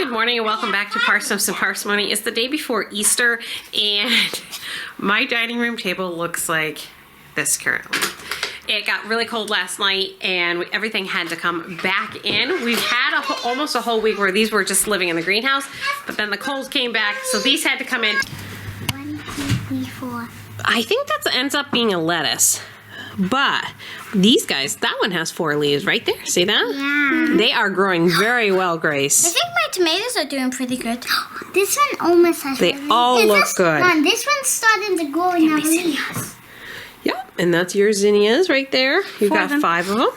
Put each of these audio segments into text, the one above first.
Good morning and welcome back to Parsnips and Parsimony. It's the day before Easter and my dining room table looks like this currently. It got really cold last night and everything had to come back in. We've had almost a whole week where these were just living in the greenhouse, but then the cold came back, so these had to come in. 1, 2, 3, 4. I think that ends up being a lettuce. But these guys, that one has 4 leaves right there. See that? Yeah. They are growing very well, Grace. I think my tomatoes are doing pretty good. This one almost has They all look good. Mom, this one's starting to grow and have leaves. Yep, and that's your zinnias right there. You've got 5 of them.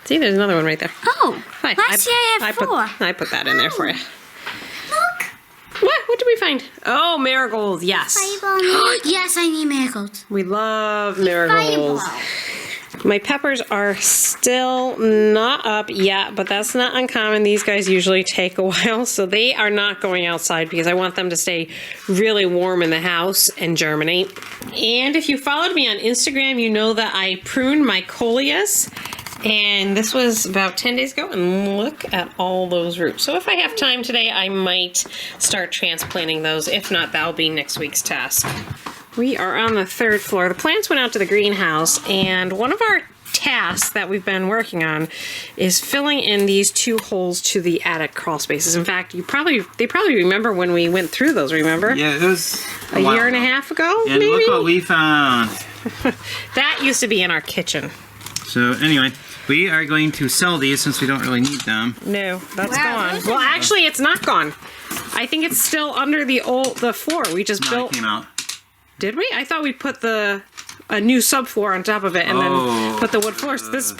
See, there's another one right there. Oh, Hi. last year I had 4. I put that in there for you. Look. What did we find? Oh, marigolds, yes. Yes, I need marigolds. We love marigolds. My peppers are still not up yet, but that's not uncommon. These guys usually take a while, so they are not going outside because I want them to stay really warm in the house and germinate. And if you followed me on Instagram, you know that I pruned my coleus, and this was about 10 days ago, and look at all those roots. So if I have time today, I might start transplanting those. If not, that'll be next week's task. We are on the 3rd floor. The plants went out to the greenhouse, and one of our tasks that we've been working on is filling in these 2 holes to the attic crawl spaces. In fact, they probably remember when we went through those, remember? Yeah, it was a year and a half ago, and maybe? look what we found. That used to be in our kitchen. So anyway, we are going to sell these since we don't really need them. No, that's Wow, gone. Well, actually, it's not gone. I think it's still under the floor. We just No, built. it came out. Did we? I thought we put a new subfloor on top of it and then put the wood floors. This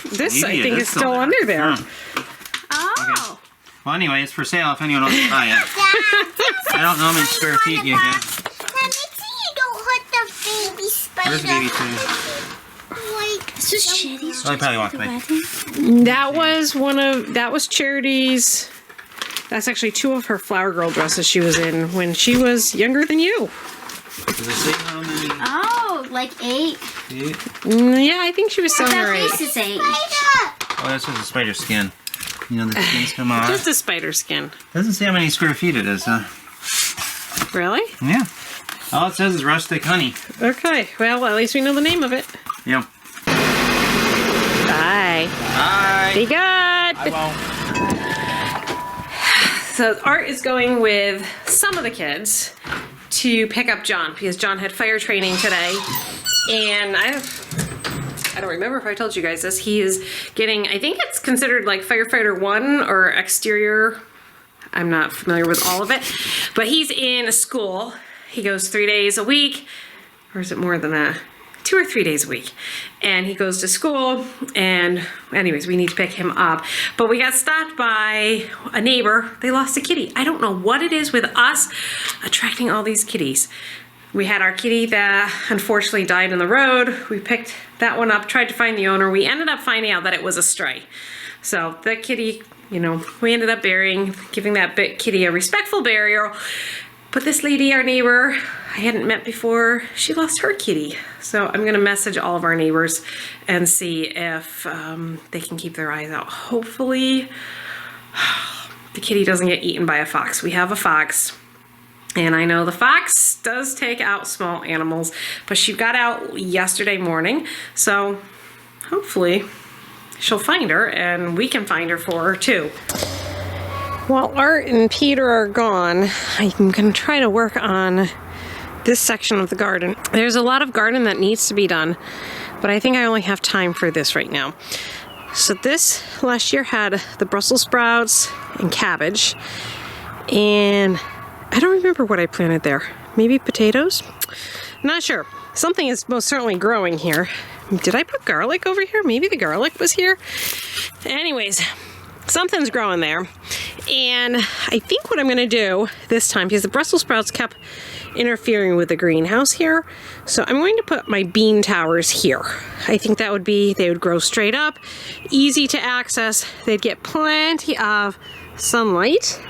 I think is still under there. Huh. Oh. Well, anyway, it's for sale if anyone wants to buy it. I don't know how many square feet you have. Make sure you don't hurt the baby spider. Where's baby too? This is Charity's. Oh, I probably walked away. That was Charity's. That's actually 2 of her flower girl dresses she was in when she was younger than you. Does it say how many? Oh, like 8. 8? Yeah, I think she was 7 or 8. This is 8. Oh, that's just a spider skin. You know, the skins come off. Just a spider skin. Doesn't say how many square feet it is, huh? Really? Yeah. All it says is rustic honey. Okay, well, at least we know the name of it. Yeah. Bye. Bye. Be good. I won't. So Art is going with some of the kids to pick up John because John had fire training today, and I don't remember if I told you guys this. He is getting, I think it's considered like firefighter 1 or exterior. I'm not familiar with all of it, but he's in a school. He goes 3 days a week, or is it more than that? 2 or 3 days a week, and he goes to school. And anyways, we need to pick him up, but we got stopped by a neighbor. They lost a kitty. I don't know what it is with us attracting all these kitties. We had our kitty that unfortunately died in the road. We picked that one up, tried to find the owner. We ended up finding out that it was a stray. So that kitty, you know, we ended up giving that kitty a respectful burial. But this lady, our neighbor, I hadn't met before, she lost her kitty. So I'm gonna message all of our neighbors and see if they can keep their eyes out. Hopefully the kitty doesn't get eaten by a fox. We have a fox, and I know the fox does take out small animals, but she got out yesterday morning. So hopefully she'll find her and we can find her for her too. While Art and Peter are gone, I'm going to try to work on this section of the garden. There's a lot of garden that needs to be done, but I think I only have time for this right now. So this last year had the Brussels sprouts and cabbage, and I don't remember what I planted there. Maybe potatoes? Not sure. Something is most certainly growing here. Did I put garlic over here? Maybe the garlic was here. Anyways, something's growing there. And I think what I'm going to do this time, because the Brussels sprouts kept interfering with the greenhouse here, so I'm going to put my bean towers here. I think that would be, they would grow straight up, easy to access, they'd get plenty of sunlight,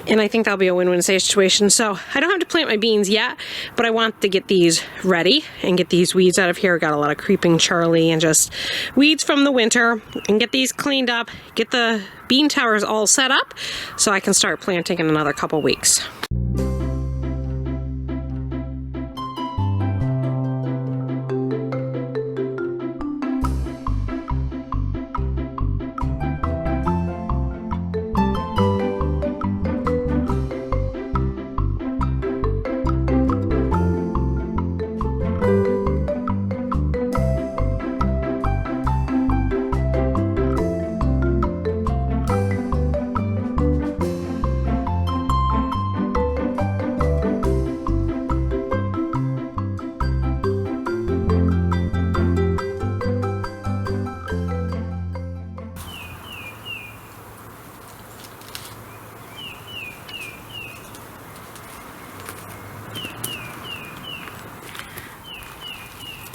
And I think that'll be a win-win situation. So I don't have to plant my beans yet, but I want to get these ready and get these weeds out of here. Got a lot of creeping Charlie and just weeds from the winter, and get these cleaned up, get the bean towers all set up so I can start planting in another couple weeks.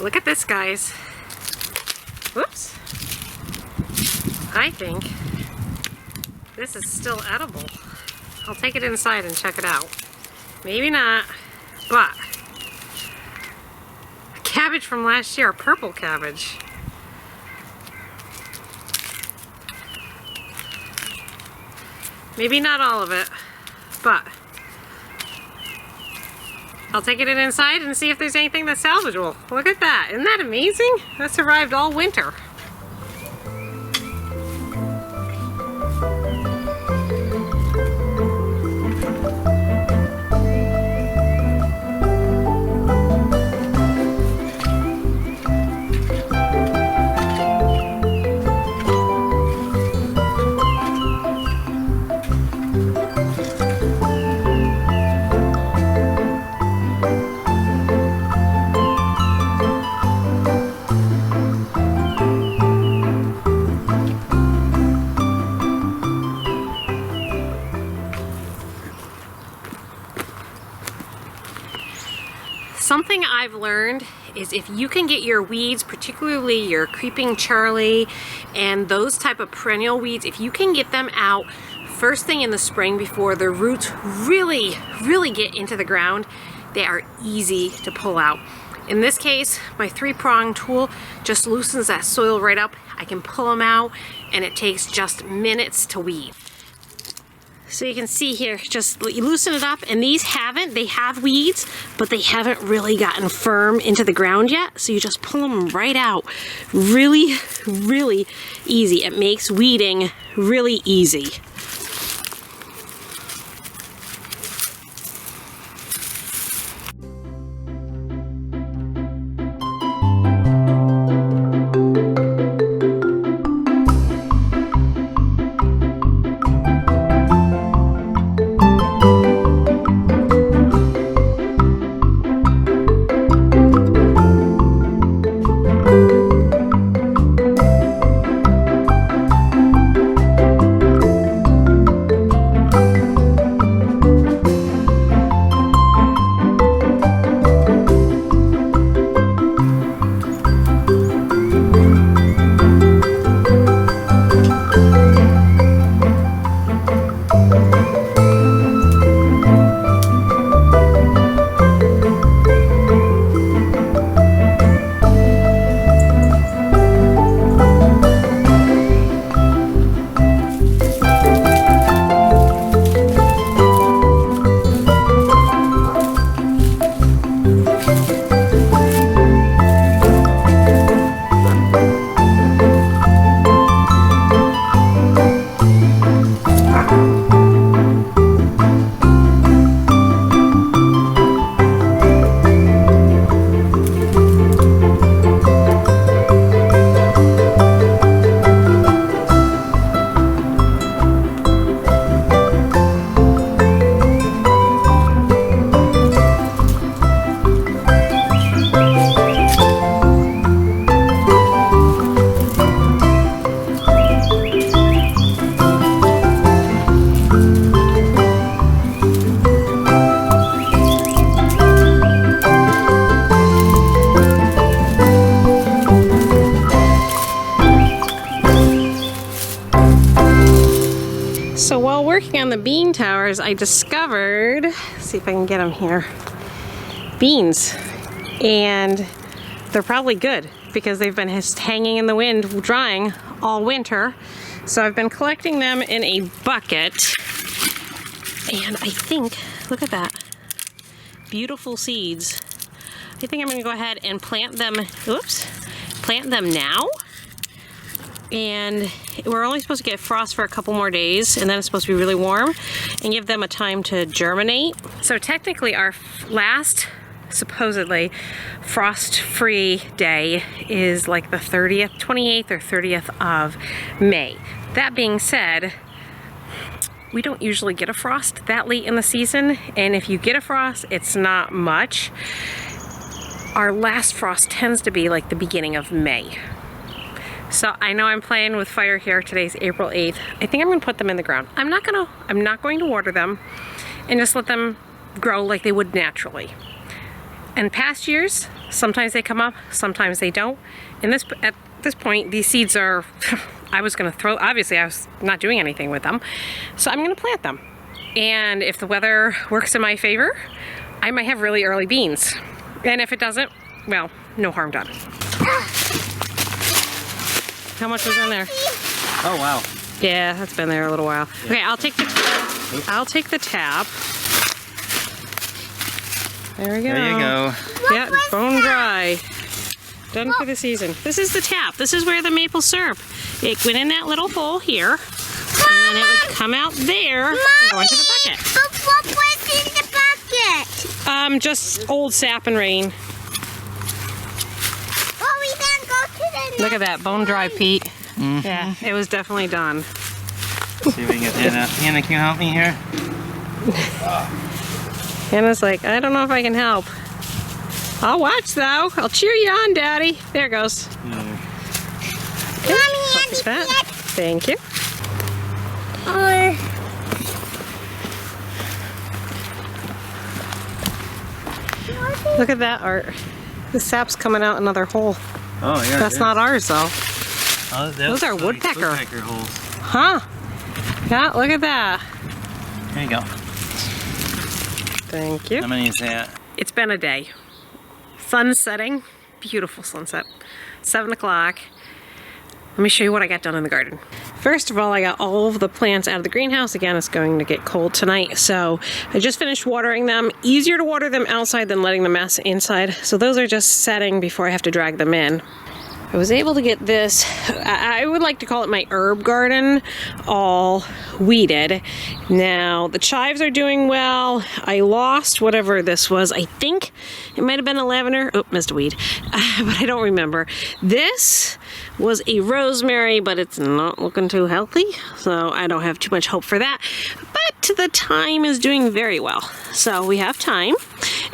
Look at this, guys. Whoops. I think this is still edible. I'll take it inside and check it out. Maybe not, but cabbage from last year, purple cabbage. Maybe not all of it, but I'll take it inside and see if there's anything that's salvageable. Look at that. Isn't that amazing? That survived all winter. Something I've learned is if you can get your weeds, particularly your creeping Charlie and those type of perennial weeds, if you can get them out first thing in the spring before the roots really get into the ground, they are easy to pull out. In this case, my 3-prong tool just loosens that soil right up. I can pull them out and it takes just minutes to weed. So you can see here, just you loosen it up, and these haven't, they have weeds, but they haven't really gotten firm into the ground yet. So you just pull them right out. Really easy. It makes weeding really easy. hours, I discovered, let's see if I can get them here, beans. And they're probably good because they've been just hanging in the wind, drying all winter. So I've been collecting them in a bucket. And I think, look at that, beautiful seeds. I think I'm gonna go ahead and plant them, plant them now. And we're only supposed to get frost for a couple more days, and then it's supposed to be really warm, and give them a time to germinate. So technically our last, supposedly, frost-free day is like the 30th, 28th or 30th of May. That being said, we don't usually get a frost that late in the season, and if you get a frost, it's not much. Our last frost tends to be like the beginning of May. So I know I'm playing with fire here. Today's April 8th. I think I'm gonna put them in the ground. I'm not going to water them and just let them grow like they would naturally. In past years, sometimes they come up, sometimes they don't. At this point, these seeds are, I was gonna throw, obviously I was not doing anything with them. So I'm gonna plant them. And if the weather works in my favor, I might have really early beans. And if it doesn't, well, no harm done. How much was in there? Oh wow. Yeah, that's been there a little while. Yeah. Okay, I'll take the tap. There we go. There you go. Yeah, bone dry. Done for the season. This is the tap. This is where the maple syrup. It went in that little hole here, and then it would come out there and go into the bucket. But what was in the bucket? Just old sap and rain. Well, we then go to the Look at that, bone dry, Pete. Mm-hmm. Yeah, it was definitely done. See if we can get Hannah. Hannah, can you help me here? Hannah's like, I don't know if I can help. I'll watch though. I'll cheer you on, Daddy. There it goes. Mm. Okay, what's that? Thank you. Look at that, Art. The sap's coming out another hole. Oh yeah. That's not ours though. Oh, Those are woodpecker. Woodpecker holes. Huh? Yeah, look at that. There you go. Thank you. How many is that? It's been a day. Sun setting. Beautiful sunset. 7 o'clock. Let me show you what I got done in the garden. First of all, I got all of the plants out of the greenhouse. Again, it's going to get cold tonight, so I just finished watering them. Easier to water them outside than letting them mess inside. So those are just setting before I have to drag them in. I was able to get this, I would like to call it my herb garden, all weeded. Now, the chives are doing well. I lost whatever this was. I think it might have been a lavender. Oh, missed a weed, but I don't remember. This was a rosemary, but it's not looking too healthy, so I don't have too much hope for that. But the thyme is doing very well, so we have thyme.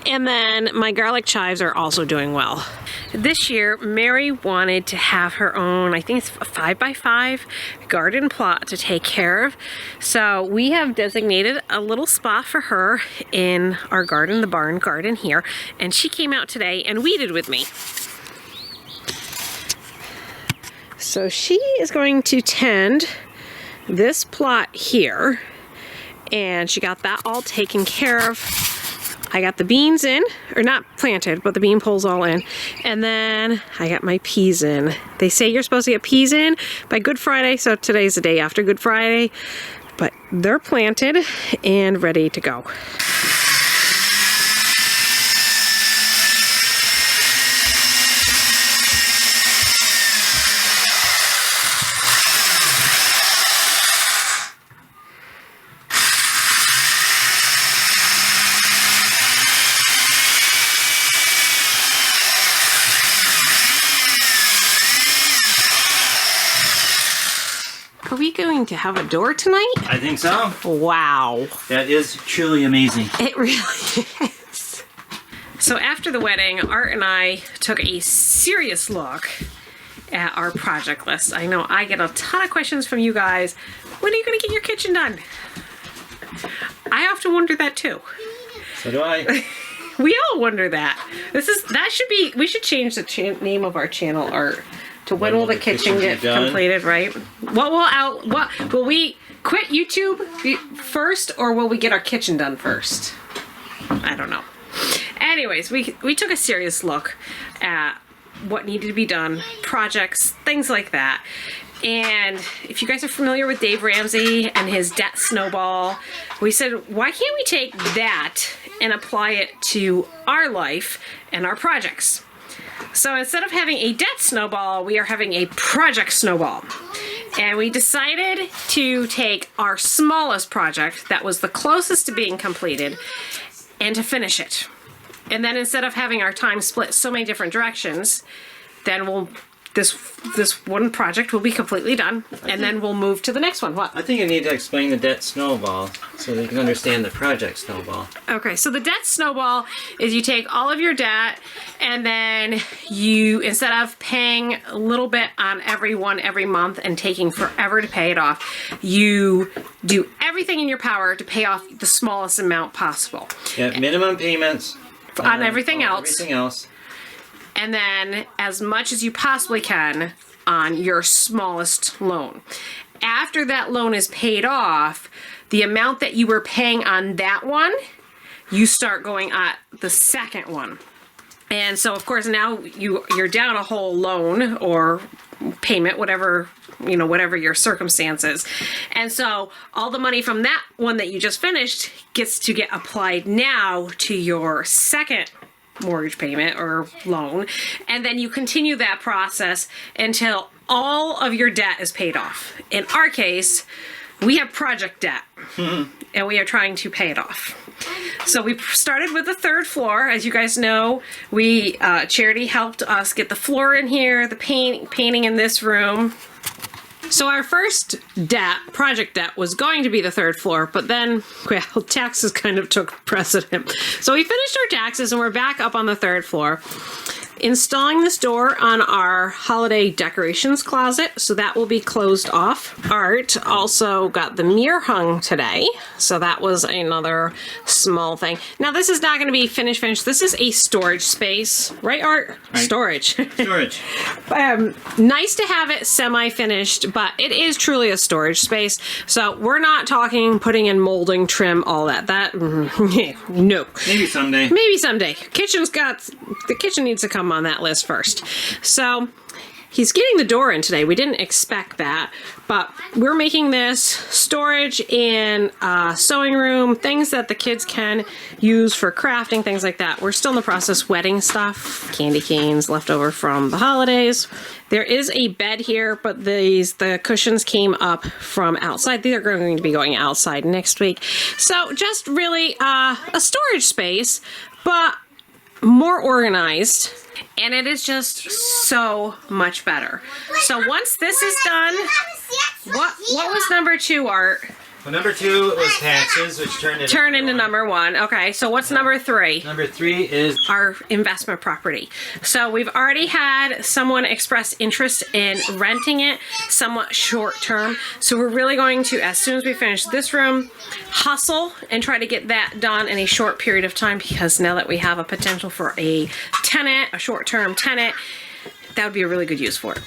And then my garlic chives are also doing well. This year, Mary wanted to have her own, I think it's a 5x5 garden plot to take care of. So we have designated a little spot for her in our garden, the barn garden here. And she came out today and weeded with me. So she is going to tend this plot here. And she got that all taken care of. I got the beans in, or not planted, but the bean poles all in. And then I got my peas in. They say you're supposed to get peas in by Good Friday, so today's the day after Good Friday. But they're planted and ready to go. Are we going to have a door tonight? I think so. Wow. That is truly amazing. It really is. So after the wedding, Art and I took a serious look at our project list. I know I get a ton of questions from you guys. When are you going to get your kitchen done? I often wonder that too. So do I. We all wonder that. We should change the name of our channel, Art, to when will the kitchen get completed, right? What will we quit YouTube first, or will we get our kitchen done first? I don't know. Anyways, we took a serious look at what needed to be done, projects, things like that. And if you guys are familiar with Dave Ramsey and his debt snowball, we said, why can't we take that and apply it to our life and our projects? So instead of having a debt snowball, we are having a project snowball. And we decided to take our smallest project that was the closest to being completed and to finish it. And then instead of having our time split so many different directions, then this one project will be completely done, and then we'll move to the next one. What? I think you need to explain the debt snowball so they can understand the project snowball. Okay, so the debt snowball is you take all of your debt, and then you, instead of paying a little bit on every month and taking forever to pay it off, you do everything in your power to pay off the smallest amount possible. Yeah, minimum payments on everything else. Everything else. And then as much as you possibly can on your smallest loan. After that loan is paid off, the amount that you were paying on that one, you start going at the second one. And so of course now you're down a whole loan or payment, whatever your circumstances. And so all the money from that one that you just finished gets to get applied now to your second mortgage payment or loan, and then you continue that process until all of your debt is paid off. In our case, we have project debt and we are trying to pay it off. So we started with the third floor. As you guys know, Charity helped us get the floor in here, the painting in this room. So our first project debt was going to be the third floor, but then, well, taxes kind of took precedent. So we finished our taxes and we're back up on the third floor. Installing this door on our holiday decorations closet, so that will be closed off. Art also got the mirror hung today, so that was another small thing. Now this is not going to be finished. This is a storage space, right, Art? Right. Storage. Nice to have it semi-finished, but it is truly a storage space. So we're not talking putting in molding, trim, all that. No. Maybe someday. Maybe someday. The kitchen needs to come on that list first. So he's getting the door in today. We didn't expect that, but we're making this storage and sewing room, things that the kids can use for crafting, things like that. We're still in the process wetting stuff, candy canes left over from the holidays. There is a bed here, but the cushions came up from outside. These are going to be going outside next week. So just really a storage space, but more organized, and it is just so much better. So once this is done, what was number 2, Art? Well, number 2 was taxes, which turned into number 1. Okay, so what's number 3? Number 3 is our investment property. So we've already had someone express interest in renting it, somewhat short term. So we're really going to, as soon as we finish this room, hustle and try to get that done in a short period of time, because now that we have a potential for a tenant, a short-term tenant, that would be a really good use for it.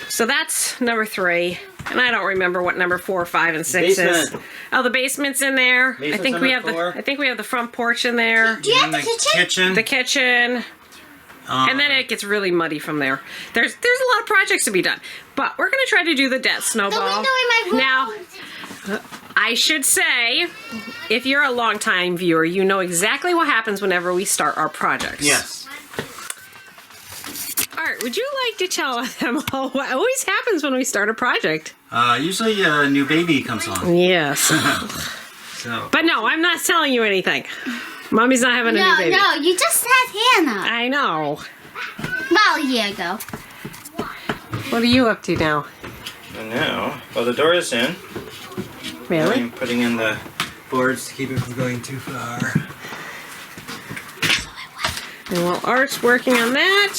So that's number 3. And I don't remember what number 4, 5, and 6 is. Oh, the basement's in there. I think we have the front porch in there. Do you have the kitchen? The kitchen. And then it gets really muddy from there. There's a lot of projects to be done. But we're going to try to do the debt snowball. The window in my room. Now, I should say, if you're a long-time viewer, you know exactly what happens whenever we start our projects. Yes. Art, would you like to tell them all what always happens when we start a project? Usually a new baby comes on. Yes. So. But no, I'm not telling you anything. Mommy's not having a new baby. No, you just had Hannah. I know. About a year ago. What are you up to now? And now, well, the door is in. Really? I'm putting in the boards to keep it from going too far. And while Art's working on that,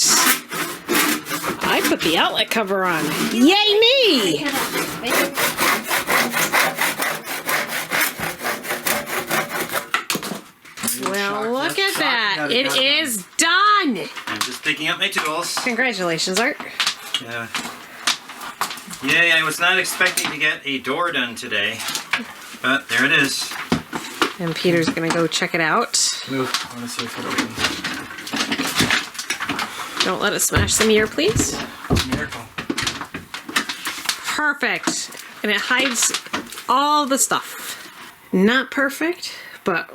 I put the outlet cover on. Yay me! Well, look at that. It is done. I'm just picking up my tools. Congratulations, Art. Yeah. Yay, I was not expecting to get a door done today, but there it is. And Peter's gonna go check it out. Move. I want to see if it opens. Don't let it smash the mirror, please. Miracle. Perfect. And it hides all the stuff. Not perfect, but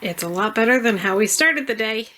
it's a lot better than how we started the day.